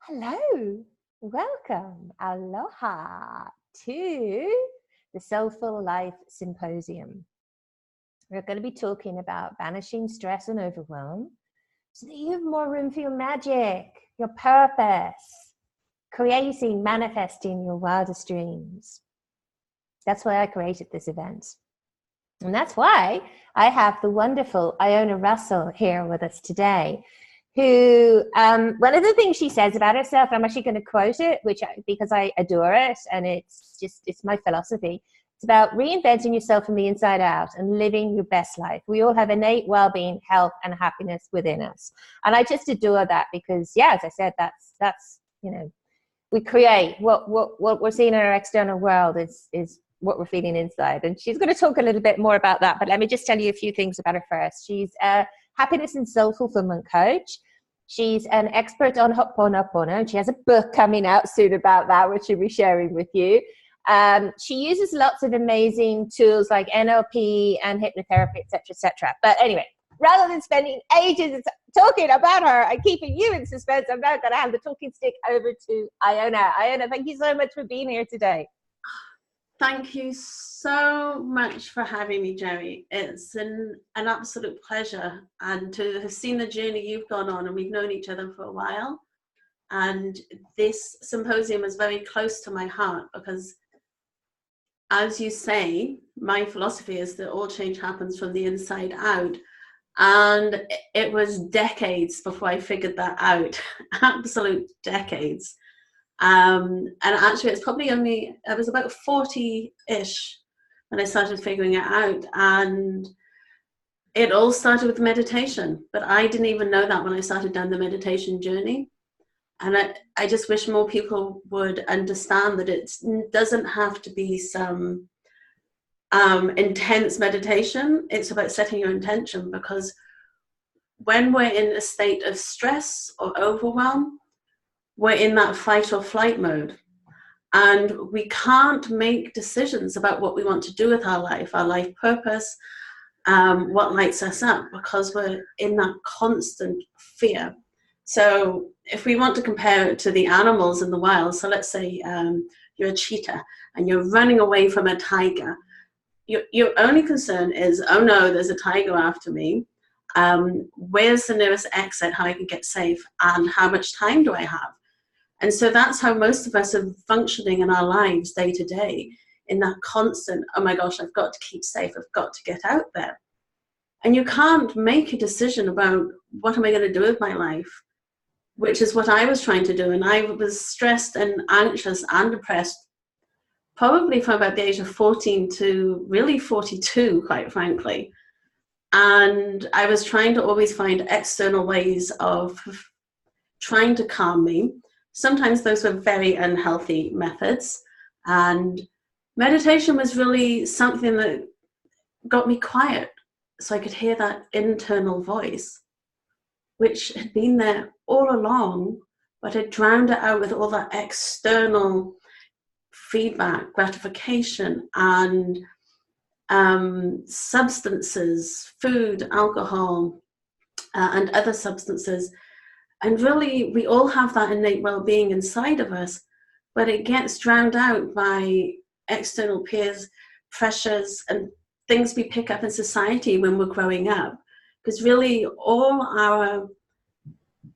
Hello, welcome, aloha to the Soulful Life Symposium. We're going to be talking about banishing stress and overwhelm so that you have more room for your magic, your purpose, creating, manifesting your wildest dreams. That's why I created this event. And that's why I have the wonderful Iona Russell here with us today, who, one of the things she says about herself, I'm actually going to quote it, because I adore it, and it's my philosophy. It's about reinventing yourself from the inside out and living your best life. We all have innate well-being, health, and happiness within us. And I just adore that because, yeah, as I said, that's we create what we're seeing in our external world is what we're feeling inside. And she's going to talk a little bit more about that, but let me just tell you a few things about her first. She's a happiness and soul fulfillment coach. She's an expert on Ho'oponopono, and she has a book coming out soon about that, which she'll be sharing with you. She uses lots of amazing tools like NLP and hypnotherapy, etc. But anyway, rather than spending ages talking about her and keeping you in suspense, I'm now going to hand the talking stick over to Iona. Iona, thank you so much for being here today. Thank you so much for having me, Gerri. It's an absolute pleasure, and to have seen the journey you've gone on, and we've known each other for a while. And this symposium is very close to my heart because, as you say, my philosophy is that all change happens from the inside out. And it was decades before I figured that out, absolute decades. And actually it's probably I was about 40-ish when I started figuring it out, and it all started with meditation, but I didn't even know that when I started down the meditation journey. And I just wish more people would understand that it doesn't have to be some intense meditation. It's about setting your intention, because when we're in a state of stress or overwhelm, we're in that fight or flight mode, and we can't make decisions about what we want to do with our life purpose, what lights us up, because we're in that constant fear. So if we want to compare it to the animals in the wild, so let's say you're a cheetah and you're running away from a tiger. Your only concern is, oh no, there's a tiger after me. Where's the nearest exit, how I can get safe, and how much time do I have? And so that's how most of us are functioning in our lives day to day, in that constant, oh my gosh, I've got to keep safe, I've got to get out there. And you can't make a decision about what am I going to do with my life, which is what I was trying to do. And I was stressed and anxious and depressed probably from about the age of 14 to really 42, quite frankly. And I was trying to always find external ways of trying to calm me. Sometimes those were very unhealthy methods, and meditation was really something that got me quiet so I could hear that internal voice, which had been there all along, but had drowned it out with all that external feedback, gratification, and substances, food, alcohol, and other substances. And really, we all have that innate well-being inside of us, but it gets drowned out by external peers, pressures, and things we pick up in society when we're growing up. Because really, all our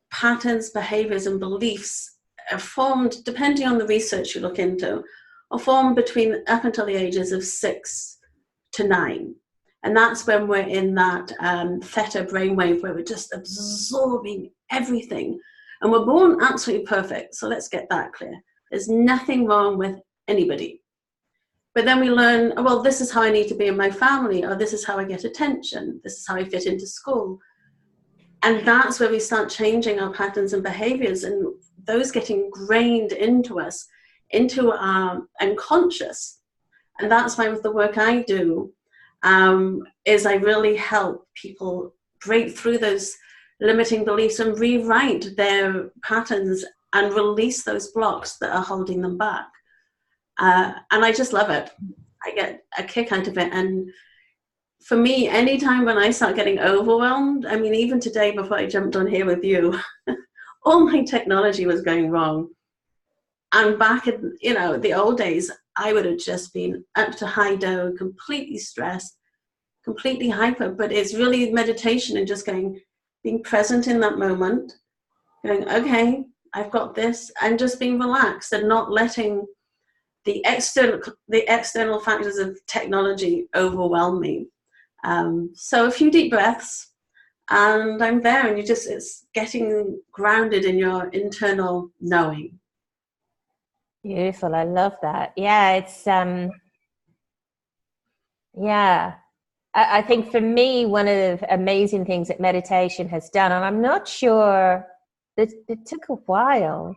patterns, behaviors, and beliefs are formed, depending on the research you look into, are formed between up until the ages of 6 to 9. And that's when we're in that theta brainwave where we're just absorbing everything. And we're born absolutely perfect. So let's get that clear. There's nothing wrong with anybody. But then we learn, oh, well, this is how I need to be in my family, or this is how I get attention. This is how I fit into school. And that's where we start changing our patterns and behaviors, and those get ingrained into us, into our unconscious. And that's why with the work I do, is I really help people break through those limiting beliefs and rewrite their patterns and release those blocks that are holding them back. And I just love it. I get a kick out of it. And for me, anytime when I start getting overwhelmed, I mean, even today before I jumped on here with you, all my technology was going wrong. And back in, the old days, I would have just been up to high dough, completely stressed, completely hyper. But it's really meditation and just being present in that moment, going, okay, I've got this, and just being relaxed and not letting the external factors of technology overwhelm me. So a few deep breaths, and I'm there, and it's getting grounded in your internal knowing. Beautiful. I love that. Yeah, it's yeah. I think for me, one of the amazing things that meditation has done, and I'm not sure that it took a while,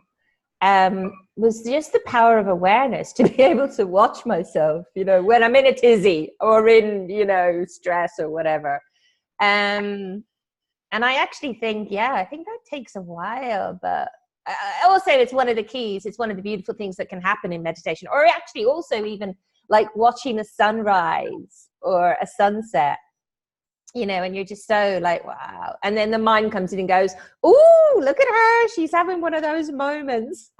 was just the power of awareness, to be able to watch myself, when I'm in a tizzy or in, stress or whatever. And I actually think, I think that takes a while, but I will say it's one of the keys. It's one of the beautiful things that can happen in meditation, or actually also even like watching a sunrise or a sunset, and you're just so like, wow. And then the mind comes in and goes, "Ooh, look at her. She's having one of those moments."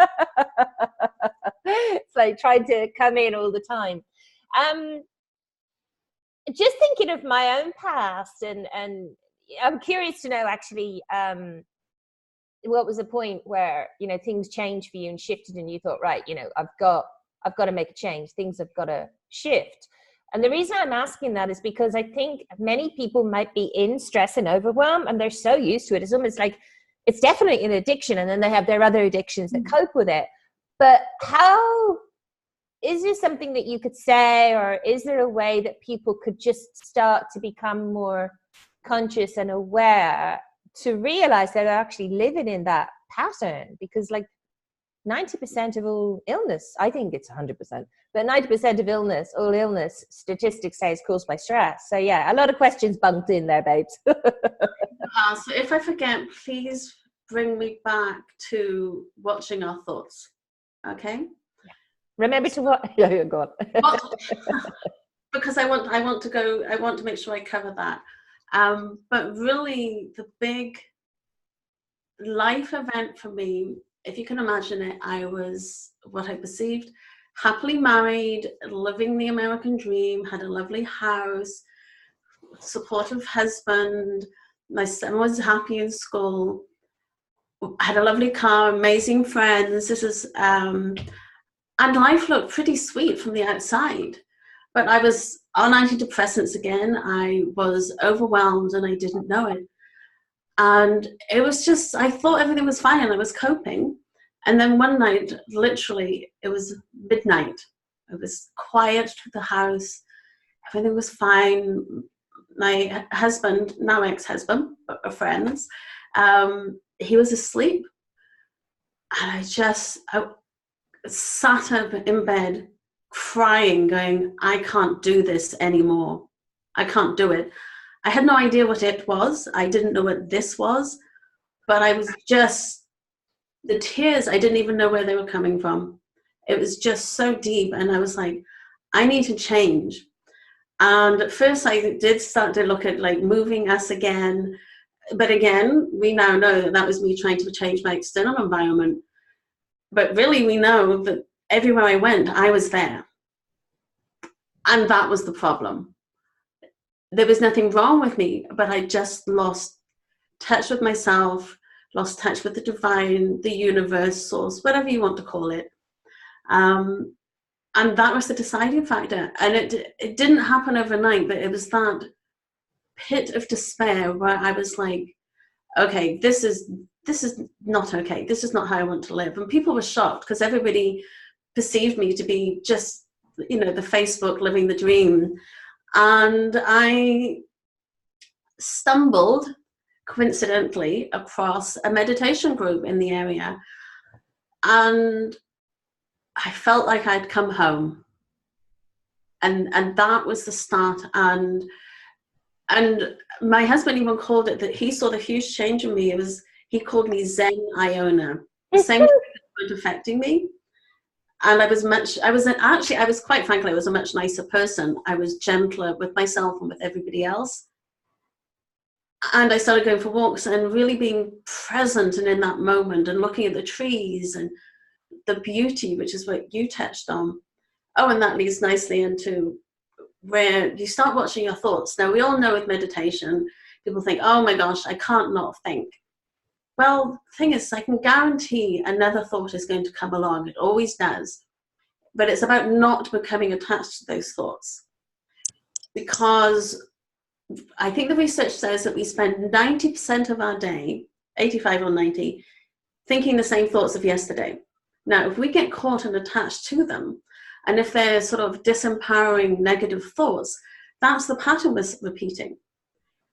It's like trying to come in all the time. Just thinking of my own past, and I'm curious to know actually, what was the point where things changed for you and shifted, and you thought, right, I've got to make a change. Things have got to shift. And the reason I'm asking that is because I think many people might be in stress and overwhelm, and they're so used to it. It's almost like it's definitely an addiction, and then they have their other addictions that cope with it. But how is there something that you could say, or is there a way that people could just start to become more conscious and aware to realize that they're actually living in that pattern? Because like 90% of all illness, I think it's 100%, but 90% of all illness statistics say is caused by stress. So yeah, a lot of questions bunked in there, babes. So if I forget, please bring me back to watching our thoughts. Okay. Yeah. Remember to what? Yeah, go on. Because I want to make sure I cover that. But really, the big life event for me, if you can imagine it, I was what I perceived happily married, living the American dream, had a lovely house, supportive husband, my son was happy in school, had a lovely car, amazing friends. And life looked pretty sweet from the outside. But I was on antidepressants again. I was overwhelmed and I didn't know it. And it was just, I thought everything was fine and I was coping. And then one night, literally, it was midnight. It was quiet through the house. Everything was fine. My husband, now ex-husband, but we're friends, he was asleep. And I sat up in bed crying, going, I can't do this anymore. I can't do it. I had no idea what it was. I didn't know what this was, but I was just, the tears, I didn't even know where they were coming from. It was just so deep. And I was like, I need to change. And at first I did start to look at like moving us again. But again, we now know that was me trying to change my external environment. But really, we know that everywhere I went, I was there. And that was the problem. There was nothing wrong with me, but I just lost touch with myself, lost touch with the divine, the universe, source, whatever you want to call it. And that was the deciding factor. And it didn't happen overnight, but it was that pit of despair where I was like, okay, this is not okay. This is not how I want to live. And people were shocked because everybody perceived me to be just, the Facebook living the dream. And I stumbled coincidentally across a meditation group in the area. And I felt like I'd come home. And that was the start. And my husband even called it, that he saw the huge change in me. He called me Zen Iona. The same thing was affecting me. And I was quite frankly, I was a much nicer person. I was gentler with myself and with everybody else. And I started going for walks and really being present and in that moment and looking at the trees and the beauty, which is what you touched on. Oh, and that leads nicely into where you start watching your thoughts. Now, we all know with meditation, people think, oh my gosh, I can't not think. Well, the thing is, I can guarantee another thought is going to come along. It always does. But it's about not becoming attached to those thoughts. Because I think the research says that we spend 90% of our day, 85 or 90, thinking the same thoughts of yesterday. Now, if we get caught and attached to them, and if they're sort of disempowering negative thoughts, that's the pattern we're repeating.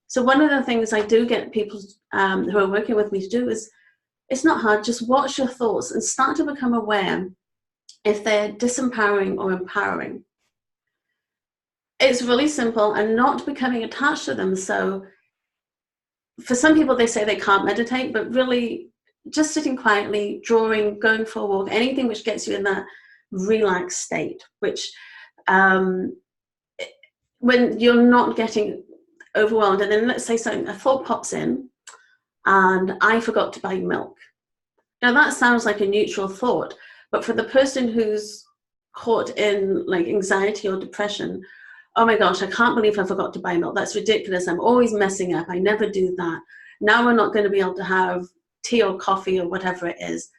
So one of the things I do get people who are working with me to do is, it's not hard, just watch your thoughts and start to become aware if they're disempowering or empowering. It's really simple, and not becoming attached to them. So for some people, they say they can't meditate, but really just sitting quietly, drawing, going for a walk, anything which gets you in that relaxed state, which when you're not getting overwhelmed, and then let's say something, a thought pops in, and I forgot to buy milk. Now that sounds like a neutral thought, but for the person who's caught in like anxiety or depression, oh my gosh, I can't believe I forgot to buy milk. That's ridiculous. I'm always messing up. I never do that. Now we're not going to be able to have tea or coffee or whatever it is.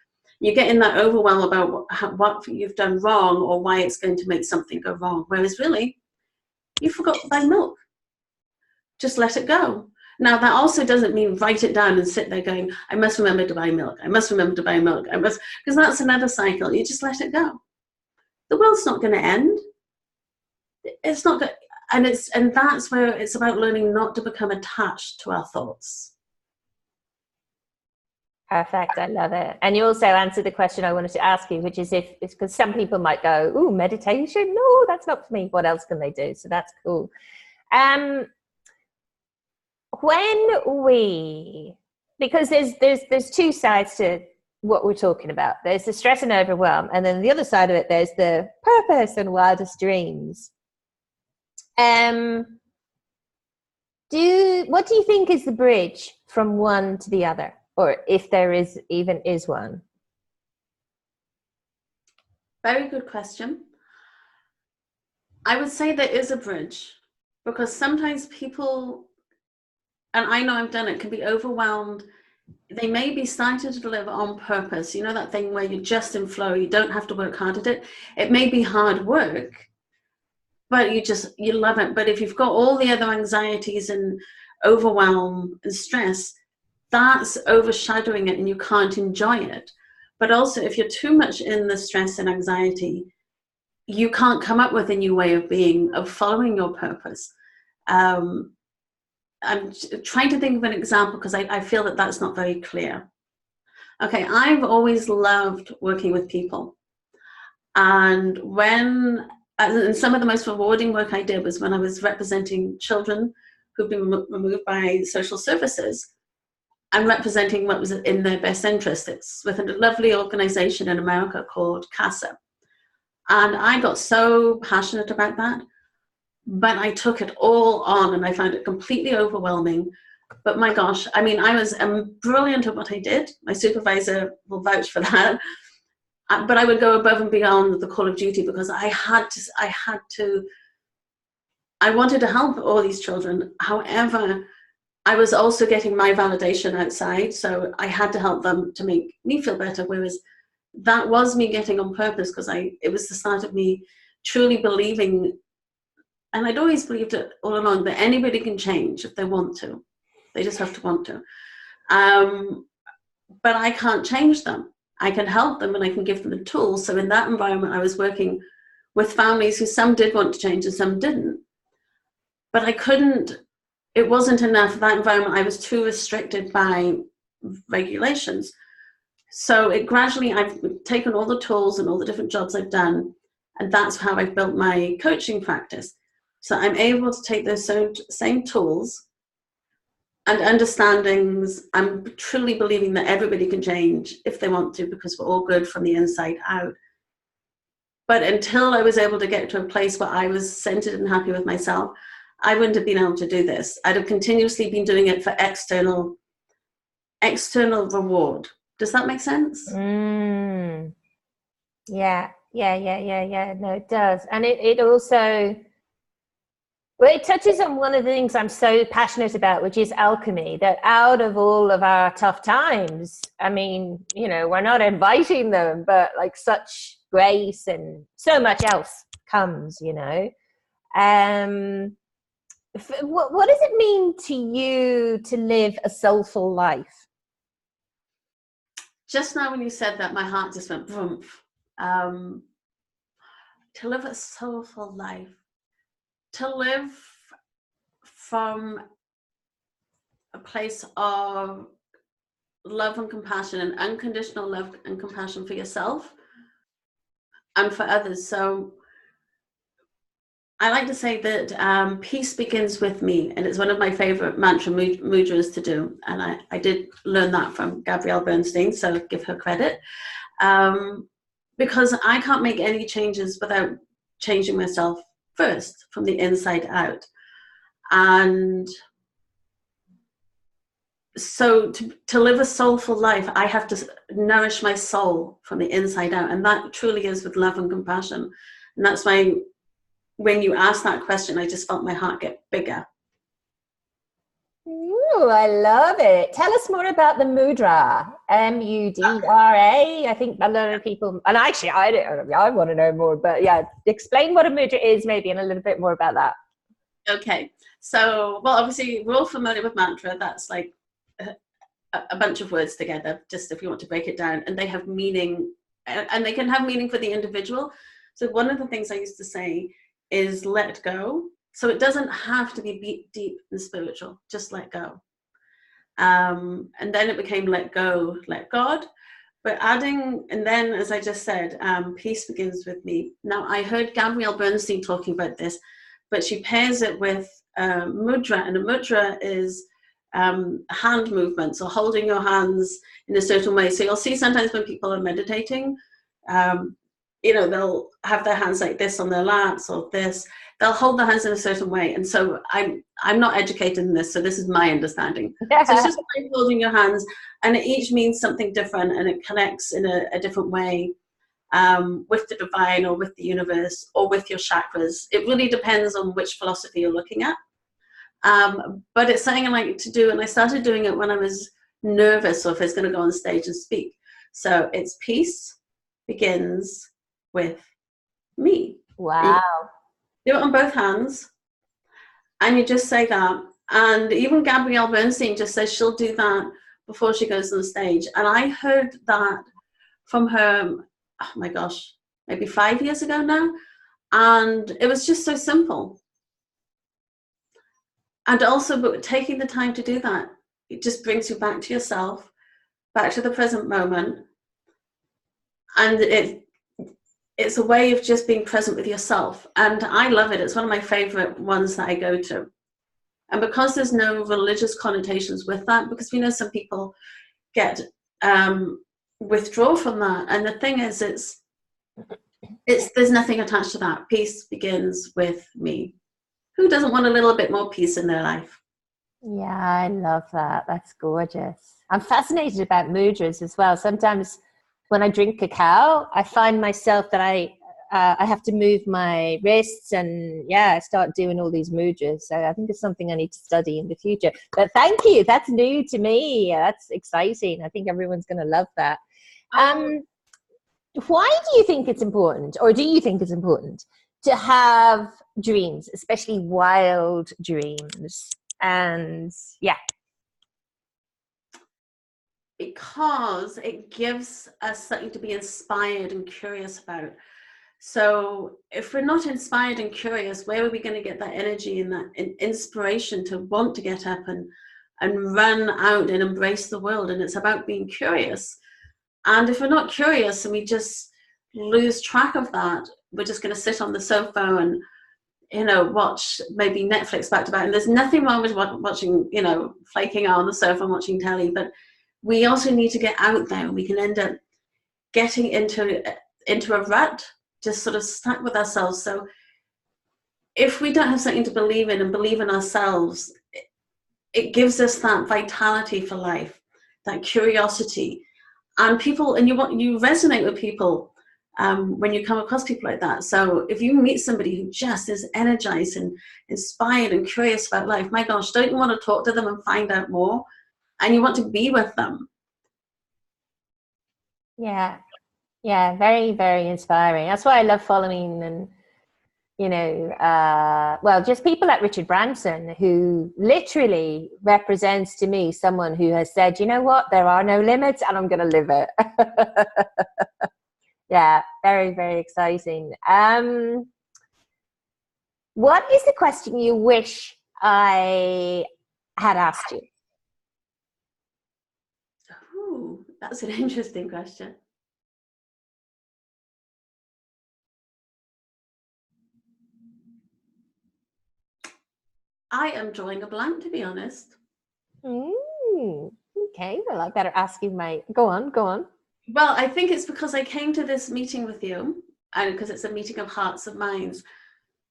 You get in that overwhelm about what you've done wrong or why it's going to make something go wrong. Whereas really, you forgot to buy milk. Just let it go. Now, that also doesn't mean write it down and sit there going, I must remember to buy milk. I must remember to buy milk. I must, because that's another cycle. You just let it go. The world's not going to end. It's not good. And that's where it's about learning not to become attached to our thoughts. Perfect. I love it. And you also answered the question I wanted to ask you, which is if it's because some people might go, "Ooh, meditation? No, that's not for me. What else can they do?" So that's cool. Because there's two sides to what we're talking about. There's the stress and overwhelm, and then the other side of it, there's the purpose and wildest dreams. What do you think is the bridge from one to the other, or if there is one? Very good question. I would say there is a bridge, because sometimes people, and I know I've done it, can be overwhelmed. They may be starting to deliver on purpose. You know, that thing where you're just in flow, you don't have to work hard at it. It may be hard work, but you love it. But if you've got all the other anxieties and overwhelm and stress, that's overshadowing it and you can't enjoy it. But also, if you're too much in the stress and anxiety, you can't come up with a new way of being, of following your purpose. I'm trying to think of an example because I feel that that's not very clear. Okay, I've always loved working with people. And some of the most rewarding work I did was when I was representing children who've been removed by social services and representing what was in their best interest. It's with a lovely organization in America called CASA. And I got so passionate about that, but I took it all on and I found it completely overwhelming. But my gosh, I mean, I was brilliant at what I did. My supervisor will vouch for that. But I would go above and beyond the call of duty because I wanted to help all these children. However, I was also getting my validation outside. So I had to help them to make me feel better. Whereas that was me getting on purpose because it was the start of me truly believing, and I'd always believed it all along, that anybody can change if they want to. They just have to want to. But I can't change them. I can help them and I can give them the tools. So in that environment, I was working with families who some did want to change and some didn't. But I couldn't, it wasn't enough. That environment, I was too restricted by regulations. So I've taken all the tools and all the different jobs I've done, and that's how I've built my coaching practice. So I'm able to take those same tools and understandings. I'm truly believing that everybody can change if they want to, because we're all good from the inside out. But until I was able to get to a place where I was centered and happy with myself, I wouldn't have been able to do this. I'd have continuously been doing it for external reward. Does that make sense? Yeah. No, it does. And it also, well, it touches on one of the things I'm so passionate about, which is alchemy, that out of all of our tough times, I mean, you know, we're not inviting them, but like such grace and so much else comes, you know. What does it mean to you to live a soulful life? Just now when you said that, my heart just went vroom. To live a soulful life, to live from a place of love and compassion, and unconditional love and compassion for yourself and for others. So I like to say that peace begins with me, and it's one of my favorite mantra mudras to do. And I did learn that from Gabrielle Bernstein, so give her credit. Because I can't make any changes without changing myself first, from the inside out. And so to live a soulful life, I have to nourish my soul from the inside out. And that truly is with love and compassion. And that's why when you asked that question, I just felt my heart get bigger. Ooh, I love it. Tell us more about the mudra, MUDRA. I think a lot of people, and actually I want to know more, but yeah, explain what a mudra is maybe and a little bit more about that. Okay, so, well, obviously we're all familiar with mantra. That's like a bunch of words together, just if you want to break it down, and they have meaning, and they can have meaning for the individual. So one of the things I used to say is let go. So it doesn't have to be deep and spiritual, just let go. And then it became let go, let God. But adding, and then as I just said, peace begins with me. Now I heard Gabrielle Bernstein talking about this, but she pairs it with mudra, and a mudra is hand movements, or holding your hands in a certain way. So you'll see sometimes when people are meditating, you know, they'll have their hands like this on their laps or this. They'll hold their hands in a certain way. And so I'm not educated in this, so this is my understanding. So it's just like holding your hands, and it each means something different, and it connects in a different way with the divine, or with the universe, or with your chakras. It really depends on which philosophy you're looking at. But it's something I like to do, and I started doing it when I was nervous, or if I was going to go on stage and speak. So it's peace begins with me. Wow. Do it on both hands, and you just say that. And even Gabrielle Bernstein just says she'll do that before she goes on the stage. And I heard that from her, oh my gosh, maybe 5 years ago now. And it was just so simple. And also, but taking the time to do that, it just brings you back to yourself, back to the present moment. And it's a way of just being present with yourself. And I love it. It's one of my favorite ones that I go to. And because there's no religious connotations with that, because we know some people get withdraw from that. And the thing is, there's nothing attached to that. Peace begins with me. Who doesn't want a little bit more peace in their life? Yeah, I love that. That's gorgeous. I'm fascinated about mudras as well. Sometimes when I drink cacao, I find myself that I have to move my wrists, and I start doing all these mudras. So I think it's something I need to study in the future. But thank you. That's new to me. That's exciting. I think everyone's going to love that. Why do you think it's important, or do you think it's important to have dreams, especially wild dreams? And because it gives us something to be inspired and curious about. So if we're not inspired and curious, where are we going to get that energy and that inspiration to want to get up and run out and embrace the world? And it's about being curious. And if we're not curious and we just lose track of that, we're just going to sit on the sofa and, you know, watch maybe Netflix back to back. And there's nothing wrong with watching, you know, flaking out on the sofa and watching telly. But we also need to get out there. We can end up getting into a rut, just sort of stuck with ourselves. So if we don't have something to believe in and believe in ourselves, it gives us that vitality for life, that curiosity. And people, and you resonate with people when you come across people like that. So if you meet somebody who just is energized and inspired and curious about life, my gosh, don't you want to talk to them and find out more? And you want to be with them. Yeah. Yeah. Very, very inspiring. That's why I love following and, you know, well, just people like Richard Branson, who literally represents to me someone who has said, you know what, there are no limits and I'm going to live it. Yeah, very, very exciting. What is the question you wish I had asked you? Ooh, that's an interesting question. I am drawing a blank, to be honest. Okay, well, I better ask you go on. Well, I think it's because I came to this meeting with you, and because it's a meeting of hearts and minds,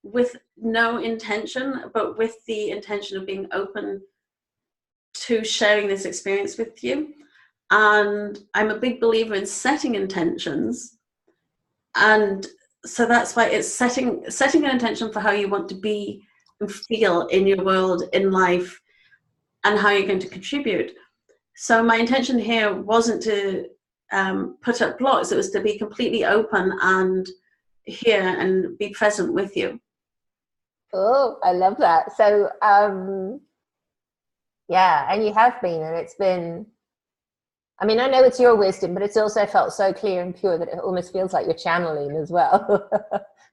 with no intention, but with the intention of being open to sharing this experience with you. And I'm a big believer in setting intentions. And so that's why it's setting an intention for how you want to be and feel in your world, in life, and how you're going to contribute. So my intention here wasn't to put up blocks. It was to be completely open and here and be present with you. Oh, I love that. So, yeah, and you have been, and it's been, I mean, I know it's your wisdom, but it's also felt so clear and pure that it almost feels like you're channeling as well.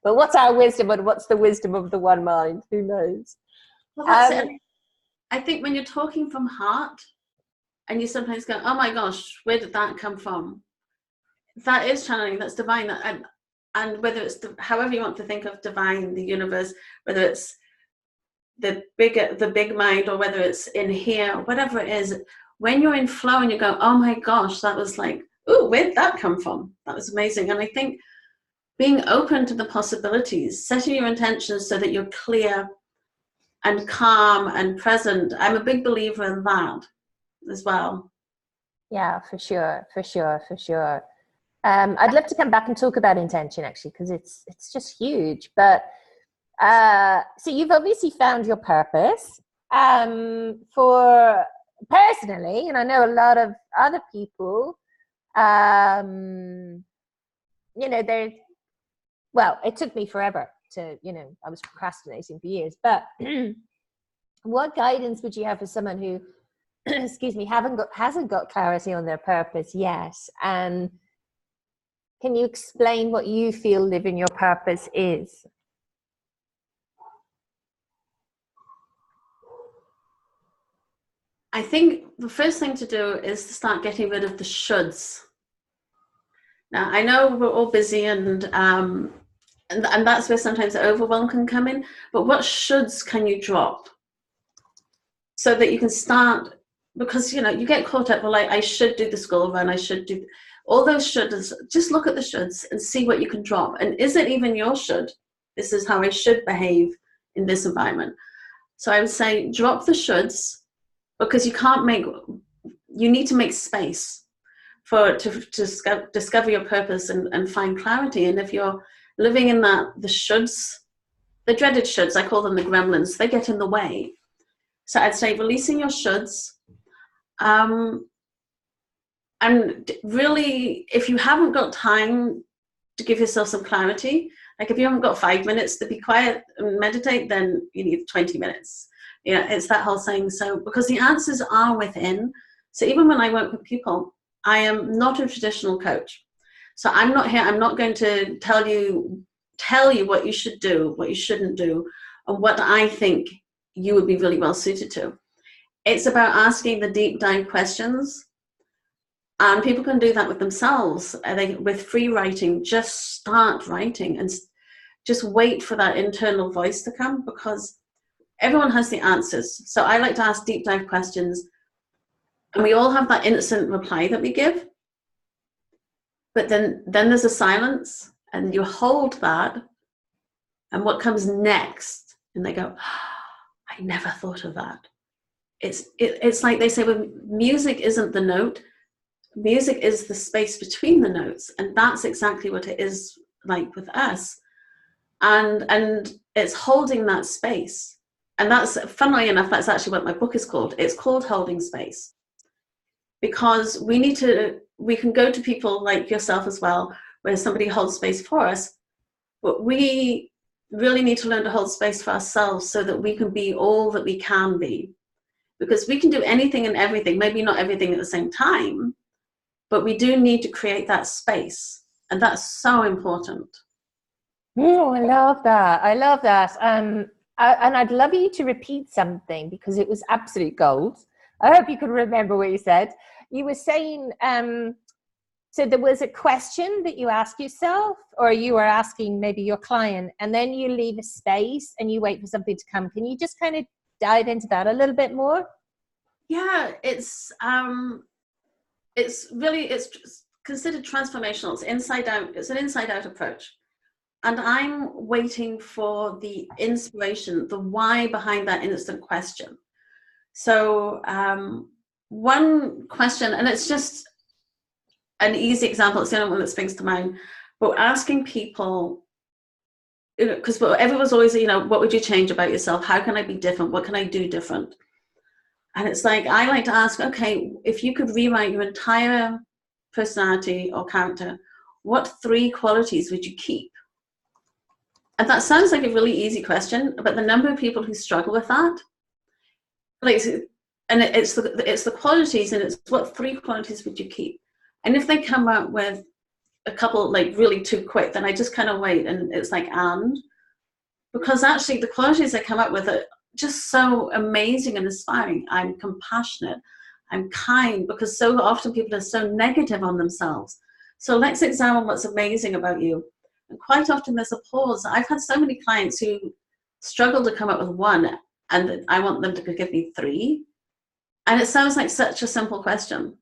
But what's our wisdom and what's the wisdom of the one mind? Who knows? Well, that's it. I think when you're talking from heart and you sometimes go, oh my gosh, where did that come from? That is channeling, that's divine. And whether it's however you want to think of divine, the universe, whether it's the big mind or whether it's in here, whatever it is, when you're in flow and you go, oh my gosh, that was like, ooh, where'd that come from? That was amazing. And I think being open to the possibilities, setting your intentions so that you're clear and calm and present. I'm a big believer in that as well. Yeah, for sure. I'd love to come back and talk about intention actually, because it's just huge. But so you've obviously found your purpose. For personally, and I know a lot of other people, you know, it took me forever to, you know, I was procrastinating for years. But what guidance would you have for someone who, excuse me, hasn't got clarity on their purpose yet? And can you explain what you feel living your purpose is? I think the first thing to do is to start getting rid of the shoulds. Now, I know we're all busy and that's where sometimes the overwhelm can come in, but what shoulds can you drop? So that you can start, because, you know, you get caught up, well, I should do the school run, I should do all those shoulds. Just look at the shoulds and see what you can drop. And is it even your should? This is how I should behave in this environment. So I would say drop the shoulds, because you need to make space to discover your purpose and find clarity. And if you're living in the shoulds, the dreaded shoulds, I call them the gremlins, they get in the way. So I'd say releasing your shoulds. And really, if you haven't got time to give yourself some clarity, like if you haven't got 5 minutes to be quiet and meditate, then you need 20 minutes. Yeah, it's that whole saying. So because the answers are within. So even when I work with people, I am not a traditional coach. So I'm not here, I'm not going to tell you what you should do, what you shouldn't do, and what I think you would be really well suited to. It's about asking the deep dive questions. And people can do that with themselves. With free writing, just start writing and just wait for that internal voice to come, because everyone has the answers. So I like to ask deep dive questions, and we all have that innocent reply that we give. But then there's a silence, and you hold that, and what comes next, and they go, I never thought of that. It's like they say, well, music isn't the note, music is the space between the notes, and that's exactly what it is like with us. And it's holding that space. And that's, funnily enough, that's actually what my book is called. It's called Holding Space. Because we can go to people like yourself as well, where somebody holds space for us, but we really need to learn to hold space for ourselves so that we can be all that we can be. Because we can do anything and everything, maybe not everything at the same time, but we do need to create that space. And that's so important. Oh, I love that. I love that. And I'd love you to repeat something because it was absolute gold. I hope you could remember what you said. You were saying, so there was a question that you ask yourself, or you were asking maybe your client, and then you leave a space and you wait for something to come. Can you just kind of dive into that a little bit more? Yeah, it's considered transformational. It's inside out. It's an inside out approach. And I'm waiting for the inspiration, the why behind that instant question. So one question, and it's just an easy example, it's the only one that springs to mind, but asking people, because everyone's always, what would you change about yourself? How can I be different? What can I do different? And it's like, I like to ask, okay, if you could rewrite your entire personality or character, what 3 qualities would you keep? And that sounds like a really easy question, but the number of people who struggle with that, it's the qualities, and it's what 3 qualities would you keep? And if they come up with a couple like really too quick, then I just kind of wait, and it's like, because actually the qualities I come up with are just so amazing and inspiring. I'm compassionate, I'm kind, because so often people are so negative on themselves. So let's examine what's amazing about you. And quite often there's a pause. I've had so many clients who struggle to come up with 1, and I want them to give me 3. And it sounds like such a simple question.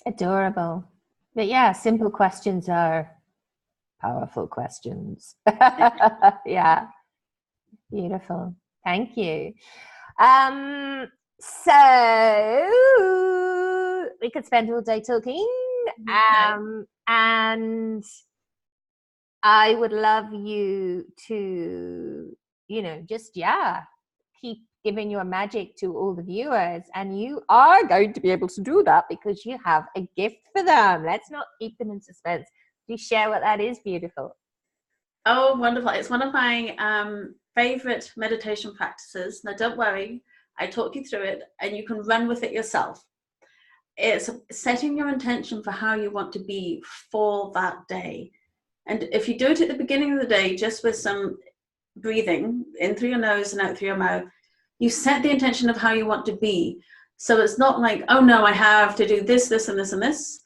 Adorable. But yeah, simple questions are powerful questions. Yeah, beautiful. Thank you. So we could spend all day talking. And I would love you to, just, keep giving your magic to all the viewers. And you are going to be able to do that because you have a gift for them. Let's not keep them in suspense. Do you share what that is? Beautiful. Oh, wonderful. It's one of my favorite meditation practices. Now, don't worry, I talk you through it and you can run with it yourself. It's setting your intention for how you want to be for that day. And if you do it at the beginning of the day, just with some breathing in through your nose and out through your mouth, you set the intention of how you want to be. So it's not like, oh no, I have to do this, this, and this, and this.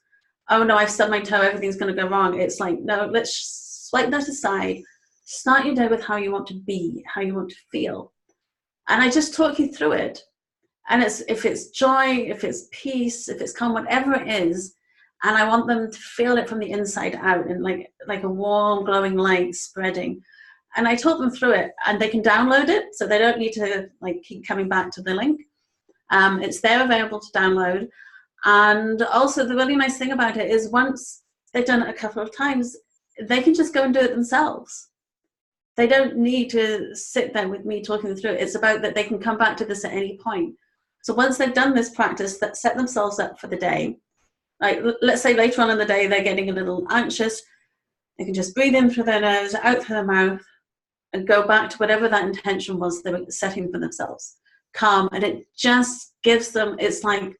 Oh no, I've stubbed my toe, everything's going to go wrong. It's like, no, let's swipe that aside. Start your day with how you want to be, how you want to feel. And I just talk you through it. And if it's joy, if it's peace, if it's calm, whatever it is, and I want them to feel it from the inside out, and like a warm, glowing light spreading. And I talk them through it, and they can download it, so they don't need to keep coming back to the link. It's there available to download. And also the really nice thing about it is once they've done it a couple of times, they can just go and do it themselves. They don't need to sit there with me talking them through it. It's about that they can come back to this at any point. So once they've done this practice, that set themselves up for the day. Like, let's say later on in the day, they're getting a little anxious. They can just breathe in through their nose, out through their mouth, and go back to whatever that intention was they were setting for themselves. Calm. And it just gives them, it's like,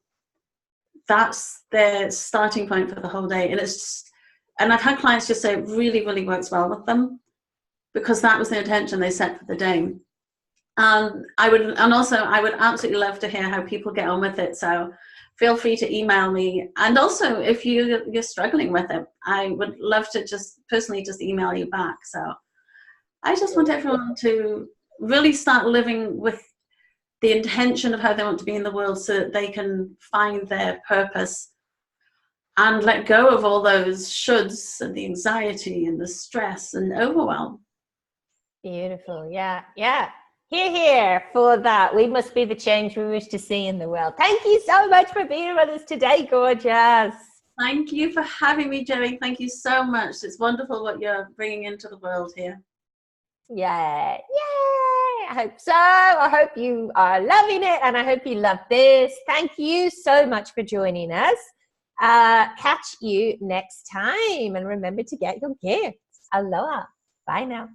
that's their starting point for the whole day. And it's just, and I've had clients just say it really, really works well with them because that was the intention they set for the day. I would absolutely love to hear how people get on with it. So feel free to email me. And also, if you're struggling with it, I would love to just personally just email you back. So I just want everyone to really start living with the intention of how they want to be in the world so that they can find their purpose and let go of all those shoulds and the anxiety and the stress and overwhelm. Beautiful. Yeah. Yeah. Here for that. We must be the change we wish to see in the world. Thank you so much for being with us today, gorgeous. Thank you for having me, Gerri. Thank you so much. It's wonderful what you're bringing into the world here. Yeah. Yay. I hope so. I hope you are loving it, and I hope you love this. Thank you so much for joining us. Catch you next time, and remember to get your gifts. Aloha. Bye now.